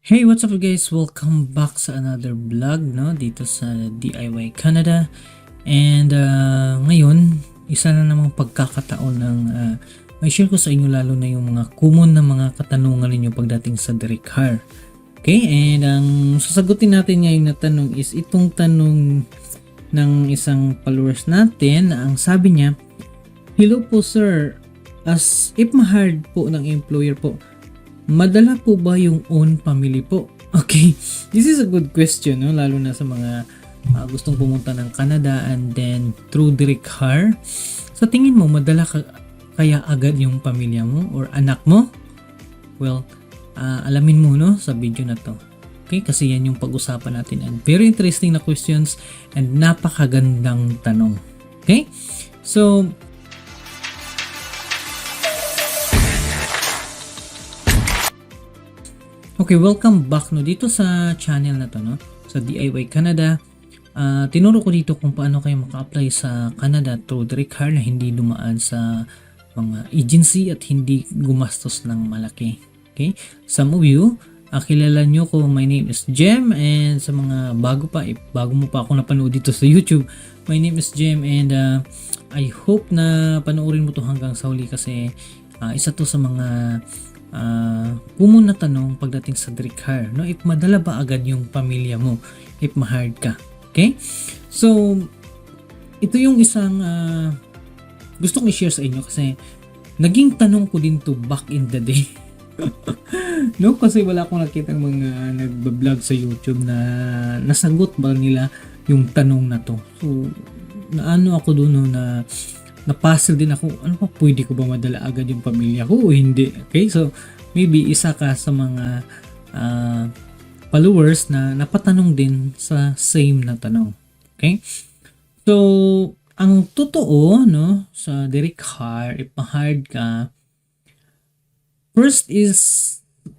Hey, what's up guys? Welcome back sa another vlog dito sa DIY Canada. And ngayon, isa na namang pagkakataon ng may share ko sa inyo lalo na yung mga common na mga katanungan ninyo pagdating sa direct hire. Okay, and ang sasagutin natin ngayon na tanong is itong tanong ng isang followers natin na ang sabi niya, "Hello po sir, as if ma-hired po ng employer po, madala po ba yung own family po?" Okay, this is a good question, no? Lalo na sa mga gustong pumunta ng Canada and then through direct hire. Sa tingin mo, madala kaya agad yung pamilya mo or anak mo? Well, alamin mo sa video na to. Okay, kasi yan yung pag-usapan natin and very interesting na questions and napakagandang tanong. Okay, so okay, welcome back dito sa channel na to sa DIY Canada. Tinuro ko dito kung paano kayo maka-apply sa Canada through direct hire na hindi dumaan sa mga agency at hindi gumastos ng malaki. Okay? Some of you, kilala nyo ko, my name is Jem, and sa mga bago mo pa ako napanood dito sa YouTube, my name is Jem, and I hope na panoorin mo to hanggang sa huli kasi isa to sa mga common na tanong pagdating sa direct hire, if madala ba agad yung pamilya mo if ma-hired ka. Okay, so ito yung isang gusto kong i-share sa inyo kasi naging tanong ko din to back in the day. Kasi wala akong nakitang mga nagbablog sa YouTube na nasagot ba nila yung tanong na to. So naano ako doon na na-puzzle din ako, ano pa, pwede ko ba madala agad yung pamilya ko o hindi? Okay, so maybe isa ka sa mga followers na napatanong din sa same na tanong. Okay, so ang totoo sa direct hire, if ma-hired ka, first is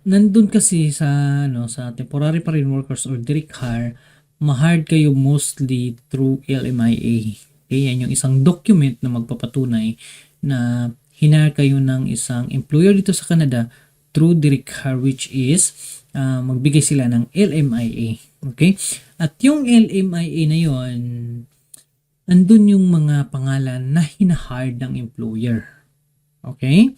nandun kasi sa sa temporary pa rin workers or direct hire, ma-hired kayo mostly through LMIA. Okay, yan yung isang document na magpapatunay na hinire kayo ng isang employer dito sa Canada through direct hire, which is magbigay sila ng LMIA. Okay? At yung LMIA na yon, andun yung mga pangalan na hina-hire ng employer. Okay?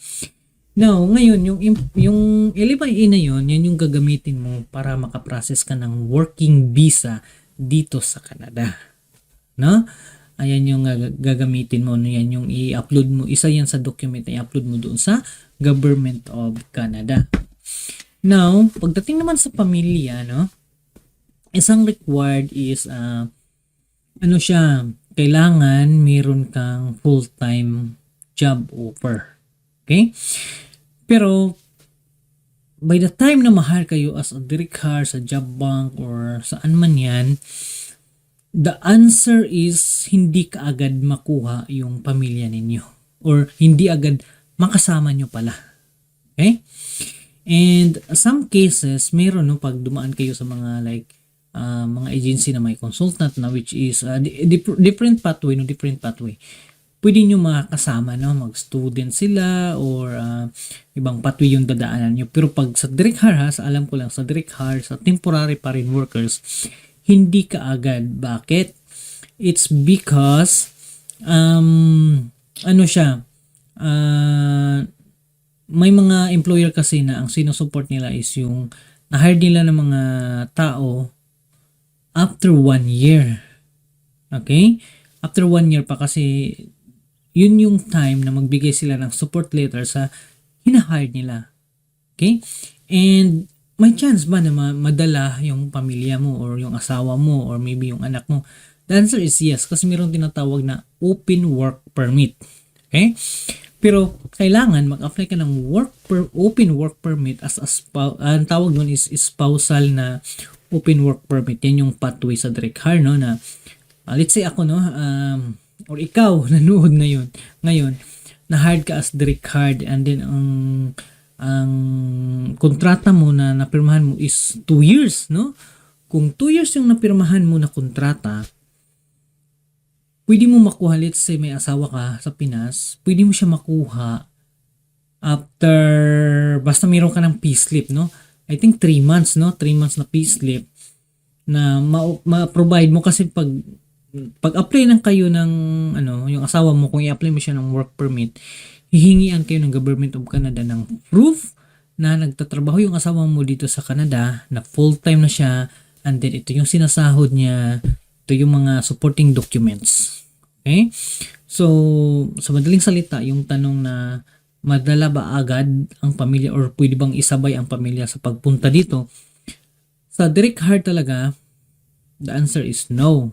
Now, ngayon, yung LMIA na yon, yan yung gagamitin mo para makaprocess ka ng working visa dito sa Canada. No? Ayan yung gagamitin mo, yan yung i-upload mo, isa yan sa document na i-upload mo doon sa Government of Canada. Now, pagdating naman sa pamilya, isang required is kailangan meron kang full-time job offer. Okay? Pero by the time na ma-hire kayo as a direct hire sa job bank or saan man yan, the answer is hindi ka agad makuha yung pamilya ninyo or hindi agad makasama nyo pala. Okay? And some cases, meron pag dumaan kayo sa mga mga agency na may consultant na which is different pathway. Pwede nyo makasama mag-student sila or ibang pathway yung dadaanan nyo. Pero pag sa direct hire, alam ko lang sa direct hire, sa temporary pa rin workers, hindi ka agad. Bakit? It's because may mga employer kasi na ang sinusupport nila is yung na-hire nila ng mga tao after 1 year. Okay? After 1 year pa kasi yun yung time na magbigay sila ng support letter sa hina-hire nila. Okay? And may chance ba na madala yung pamilya mo or yung asawa mo or maybe yung anak mo? The answer is yes kasi mayroong tinatawag na open work permit. Okay? Pero kailangan mag-apply ka ng open work permit as ang tawag doon is spousal na open work permit. Yan yung pathway sa direct hire na let's say ako or ikaw nanood ngayon na-hired ka as direct hire and then ang kontrata mo na napirmahan mo is 2 years, Kung 2 years yung napirmahan mo na kontrata, pwede mo makuha, let's say may asawa ka sa Pinas, pwede mo siya makuha after, basta mayroon ka ng payslip, I think 3 months, no? 3 months na payslip na ma-provide mo kasi pag-apply ng kayo ng yung asawa mo, kung i-apply mo siya ng work permit, hihingian kayo ng Government of Canada ng proof na nagtatrabaho yung asawa mo dito sa Canada, na full-time na siya, and then ito yung sinasahod niya, ito yung mga supporting documents. Okay? So, sa madaling salita, yung tanong na madala ba agad ang pamilya or pwede bang isabay ang pamilya sa pagpunta dito? Sa direct hire talaga, the answer is no.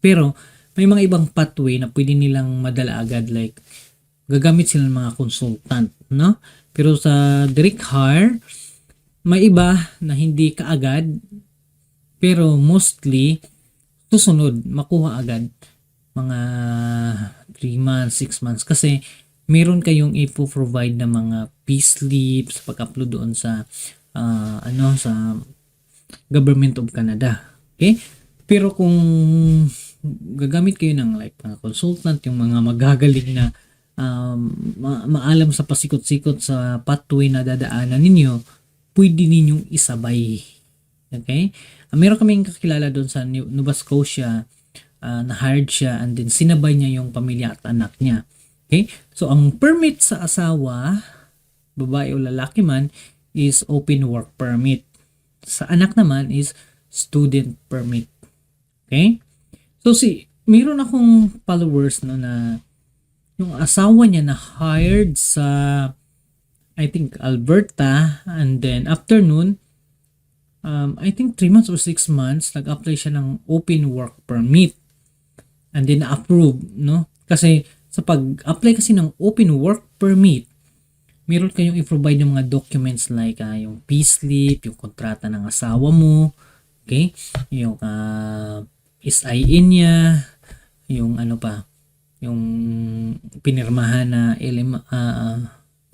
Pero may mga ibang pathway na pwede nilang madala agad, like gagamit sila ng mga consultant, no? Pero sa direct hire, may iba na hindi kaagad, pero mostly susunod, makuha agad mga 3 months, 6 months kasi meron kayong ipo-provide na mga payslips pag-upload doon sa sa Government of Canada. Okay? Pero kung gagamit kayo ng like consultant, yung mga magagaling na maalam sa pasikot-sikot sa pathway na dadaanan ninyo, pwede ninyong isabay. Okay? Meron kaming kakilala doon sa Nova Scotia, na hired siya and then sinabay niya yung pamilya at anak niya. Okay? So, ang permit sa asawa, babae o lalaki man, is open work permit. Sa anak naman is student permit. Okay? So, meron akong followers no, na yung asawa niya na hired sa, I think, Alberta, and then after nun, I think 3 months or 6 months, nag-apply siya ng open work permit. And then na-approve, no? Kasi sa pag-apply kasi ng open work permit, meron kayong i-provide ng mga documents like yung payslip, yung kontrata ng asawa mo, okay? Yung SIN niya, yung yung pinirmahan na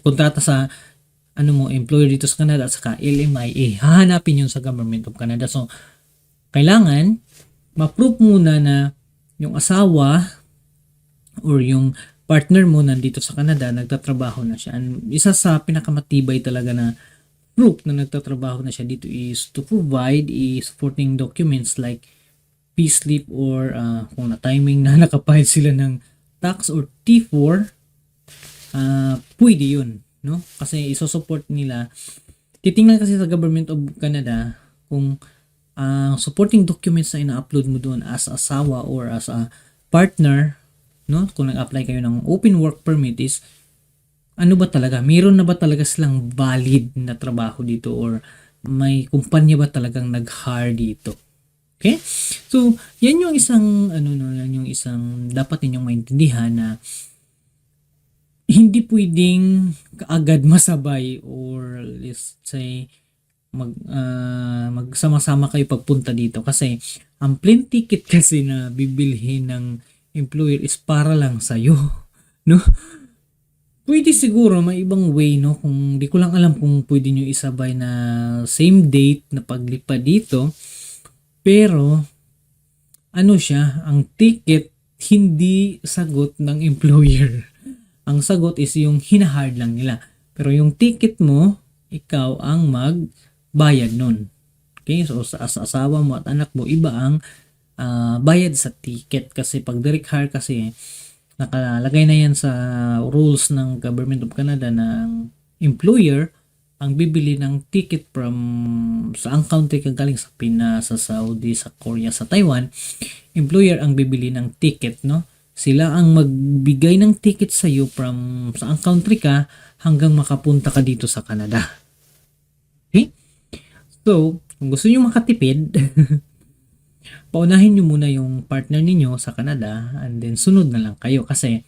kontrata sa employer dito sa Canada at saka LMIA. Hahanapin yun sa Government of Canada. So, kailangan ma-prove muna na yung asawa or yung partner mo nandito sa Canada, nagtatrabaho na siya. And isa sa pinakamatibay talaga na proof na nagtatrabaho na siya dito is to provide supporting documents like payslip or kung na-timing na nakapahid sila ng tax or T4, pwede yun. No? Kasi isosupport nila. Titingnan kasi sa Government of Canada kung supporting documents na ina-upload mo doon as asawa or as a partner, no? Kung nag-apply kayo ng open work permit is ano ba talaga? Meron na ba talaga silang valid na trabaho dito or may kumpanya ba talagang nag-hire dito? Okay? So, yan yung isang yan yung isang dapat ninyong maintindihan na hindi pwedeng kaagad masabay or let's say magsama-sama kayo pagpunta dito kasi ang plane ticket kasi na bibilhin ng employer is para lang sa'yo, no? Pwede siguro may ibang way, no? Kung di ko lang alam kung pwede nyo isabay na same date na paglipad dito, pero siya, ang ticket hindi sagot ng employer. Ang sagot is yung hinahard lang nila. Pero yung ticket mo, ikaw ang magbayad nun. Okay? So, sa asawa mo at anak mo, iba ang bayad sa ticket. Kasi pag direct hire kasi, nakalagay na yan sa rules ng Government of Canada na ang employer ang bibili ng ticket from saang country ka galing, sa Pinas, sa Saudi, sa Korea, sa Taiwan. Employer ang bibili ng ticket, no? Sila ang magbigay ng ticket sa iyo from saang country ka hanggang makapunta ka dito sa Canada. Okay? So, kung gusto niyo makatipid, paunahin nyo muna yung partner ninyo sa Canada and then sunod na lang kayo kasi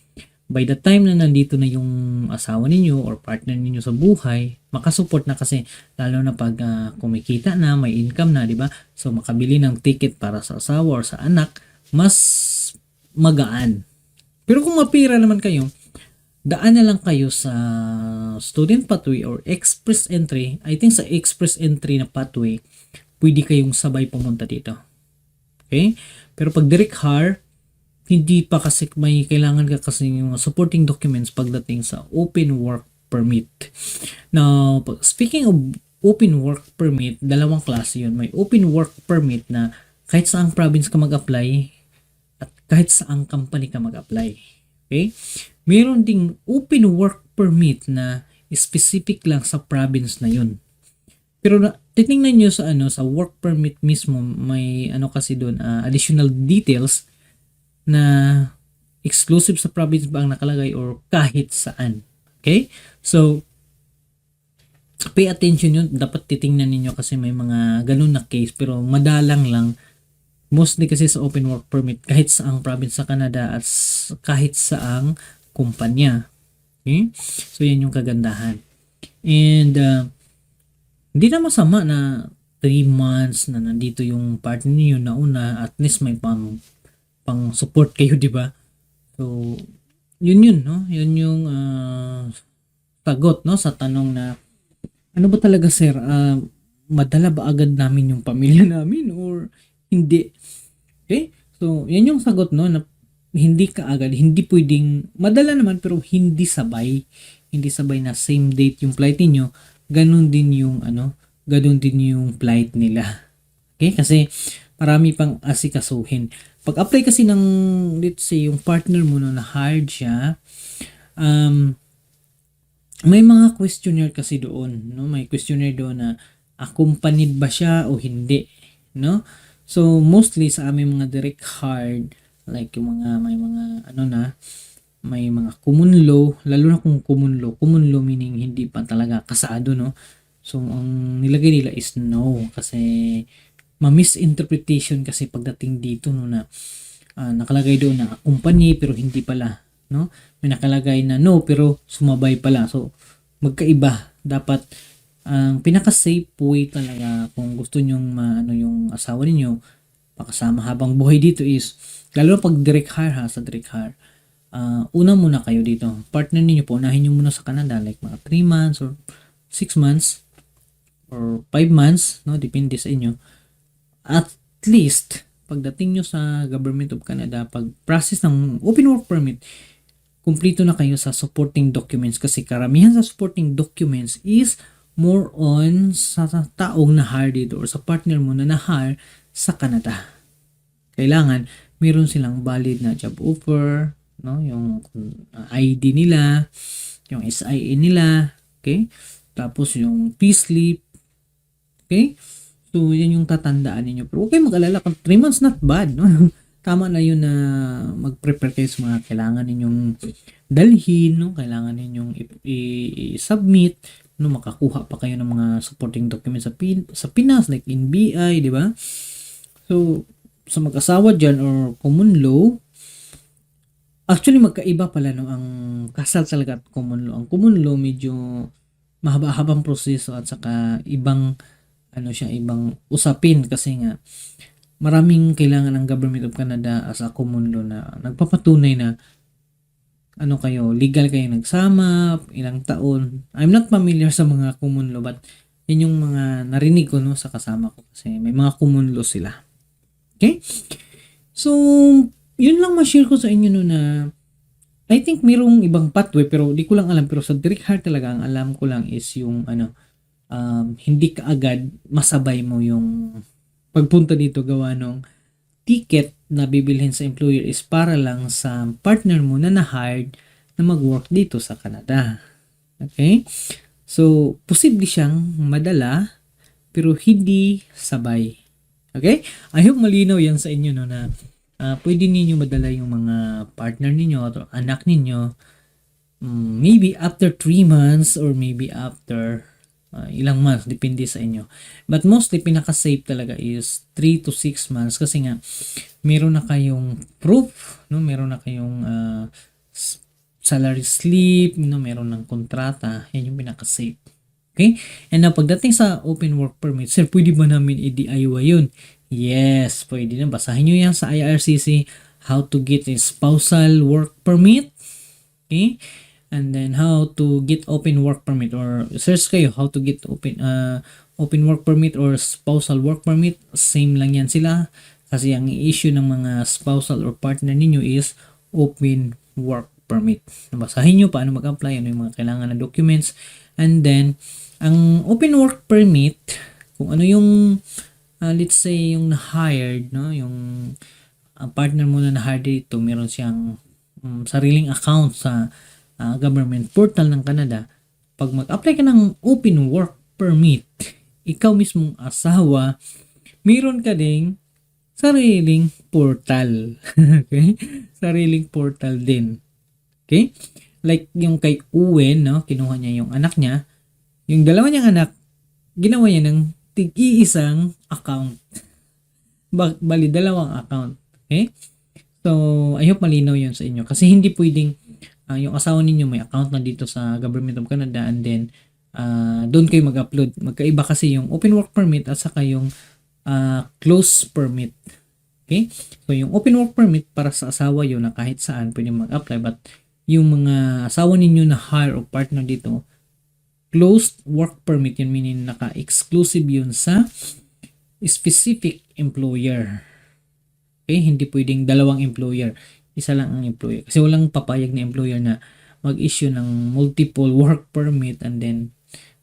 by the time na nandito na yung asawa ninyo or partner ninyo sa buhay, makasupport na kasi lalo na pag kumikita na, may income na, di ba? So makabili ng ticket para sa asawa or sa anak, mas magaan. Pero kung mapira naman kayo, daan na lang kayo sa student pathway or express entry. I think sa express entry na pathway, pwede kayong sabay pumunta dito. Okay? Pero pag direct hire, hindi pa kasi may kailangan ka kasi yung supporting documents pagdating sa open work permit. Now, speaking of open work permit, dalawang klase yun. May open work permit na kahit saang province ka mag-apply at kahit saang company ka mag-apply. Okay? Meron ding open work permit na specific lang sa province na yun. Pero titingnan nyo sa sa work permit mismo, may kasi doon, additional details na exclusive sa province ba ang nakalagay or kahit saan. Okay? So, pay attention yun. Dapat titingnan ninyo kasi may mga ganun na case pero madalang lang. Mostly kasi sa open work permit kahit saang province sa Canada at kahit saang kumpanya. Okay? So, yan yung kagandahan. And, hindi na masama na 3 months na nandito yung partner niyo na una, at least may pang support kayo, di ba? So, yun, no? Yun yung sagot, no? Sa tanong na, ano ba talaga, sir? Madala ba agad namin yung pamilya namin or hindi? Okay? So, yan yung sagot, no? Na hindi ka agad, hindi pwedeng, madala naman pero hindi sabay. Hindi sabay na same date yung flight niyo. Ganun din yung ganun din yung flight nila. Okay? Kasi marami pang asikasuhin. Pag-apply kasi ng, let's say, yung partner mo na hired siya, may mga questionnaire kasi doon, no? May questionnaire doon na accompanied ba siya o hindi, no? So mostly sa aming mga direct hire, like yung mga may mga may mga common law, lalo na kung common law meaning hindi pa talaga kasado, no? So ang nilagay nila is no, kasi ma-misinterpretation kasi pagdating dito, no, na nakalagay doon na company pero hindi pala, no? May nakalagay na no pero sumabay pala. So magkaiba. Dapat ang pinaka-safe way talaga kung gusto nyong yung asawa ninyo makasama habang buhay dito is, lalo pag direct hire sa direct hire, una muna kayo dito. Partner niyo po, unahin niyo muna sa Canada like mga 3 months or 6 months or 5 months, no? Depende sa inyo. At least, pagdating nyo sa Government of Canada, pag process ng open work permit, kumplito na kayo sa supporting documents kasi karamihan sa supporting documents is more on sa taong na-hire dito or sa partner mo na na-hire sa Canada. Kailangan meron silang valid na job offer, no, yung ID nila, yung SIN nila, okay? Tapos yung payslip, okay? So, yan yung tatandaan niyo. Pero okay, mag-alala, 3 months not bad, no? Tama na yun na mag-prepare kayo sa mga kailangan ninyong dalhin, no? Kailangan ninyong i-submit, no? Makakuha pa kayo ng mga supporting documents sa Pinas, like NBI, di ba? So, sa mag-asawa dyan or common law, actually magkaiba pala, no? Ang kasal talaga at common law. Ang common law medyo mahaba-habang proseso at saka ibang ibang usapin kasi nga maraming kailangan ng Government of Canada as a common law na nagpapatunay na legal kayo nagsama, ilang taon. I'm not familiar sa mga common law but yun yung mga narinig ko, no, sa kasama ko kasi may mga common law sila. Okay? So, yun lang ma-share ko sa inyo, no, na I think mayroong ibang pathway pero di ko lang alam, pero sa direct hire talaga ang alam ko lang is yung hindi ka agad masabay mo yung pagpunta dito, gawa nung ticket na bibilhin sa employer is para lang sa partner mo na na-hired na mag-work dito sa Canada. Okay? So, posible siyang madala pero hindi sabay. Okay? I hope malinaw yan sa inyo, no, na pwede ninyo madala yung mga partner ninyo o anak ninyo maybe after 3 months or maybe after ilang months, depende sa inyo. But mostly, pinaka-safe talaga is 3 to 6 months kasi nga, meron na kayong proof, no? Meron na kayong salary slip, no? Meron ng kontrata. Yan yung pinaka-safe. Okay? And now, pagdating sa open work permit, sir, pwede ba namin i-DIY yun? Yes, pwede na. Basahin nyo yan sa IRCC, how to get a spousal work permit. Okay? And then how to get open work permit, or search kayo how to get open work permit or spousal work permit. Same lang yan sila kasi ang issue ng mga spousal or partner ninyo is open work permit. Basahin nyo paano mag-apply, ano yung mga kailangan na documents, and then ang open work permit, kung ano yung let's say yung na-hired, no, yung partner mo na na-hired dito, meron siyang sariling account sa government portal ng Canada. Pag mag-apply ka ng open work permit, ikaw mismong asawa, meron ka ding sariling portal. Okay? Sariling portal din. Okay? Like yung kay Uwen, no, kinuha niya yung anak niya. Yung dalawa niyang anak, ginawa niya ng tig-iisang account. Bali, dalawang account. Okay? So, I hope malinaw yun sa inyo. Kasi hindi pwedeng yung asawa ninyo may account na dito sa Government of Canada and then doon kayo mag-upload. Magkaiba kasi yung open work permit at saka yung close permit. Okay? So, yung open work permit para sa asawa yun na kahit saan pwede mag-apply, but yung mga asawa ninyo na hire o partner dito, closed work permit yun, meaning naka-exclusive yun sa specific employer. Okay? Hindi pwedeng dalawang employer. Isa lang ang employer. Kasi walang papayag na employer na mag-issue ng multiple work permit and then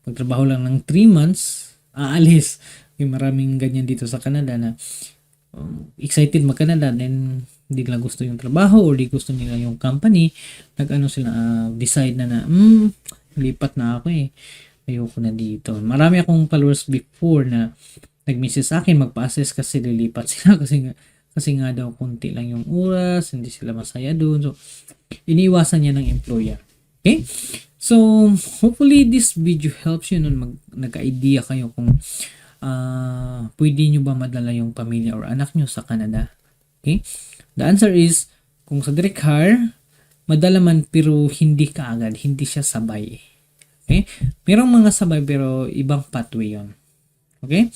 magtrabaho lang ng 3 months, aalis. May maraming ganyan dito sa Canada na excited mag-Canada, then hindi nila gusto yung trabaho or di gusto nila yung company. Nag-ano sila, decide na lipat na ako eh. Ayoko na dito. Marami akong followers before na nag-message sa akin, magpa-assess kasi lilipat sila kasi nga daw konti lang yung oras, hindi sila masaya doon. So, iniiwasan niya ng employer. Okay? So, hopefully this video helps you nun nagka-idea kayo kung pwede nyo ba madala yung pamilya or anak nyo sa Canada. Okay? The answer is, kung sa direct hire, madala man pero hindi kaagad, hindi siya sabay. Okay? Merong mga sabay pero ibang pathway yun. Okay?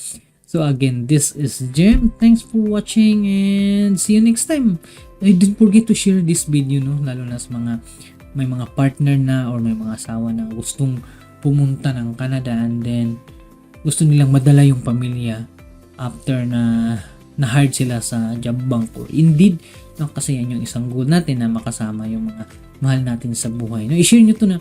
So again, this is Jem. Thanks for watching and see you next time. Don't forget to share this video, no? Lalo na sa may mga partner na or may mga asawa na gustong pumunta ng Canada and then gusto nilang madala yung pamilya after na na-hired sila sa job bank or Indeed. No? Kasi yan yung isang goal natin na makasama yung mga mahal natin sa buhay. No? I-share nyo to na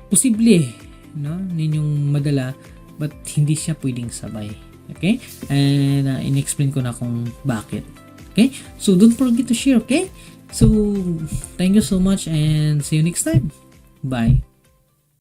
posible, no, ninyong madala but hindi siya pwedeng sabay. Okay? And in-explain ko na kung bakit. Okay? So don't forget to share, okay? So thank you so much and see you next time. Bye.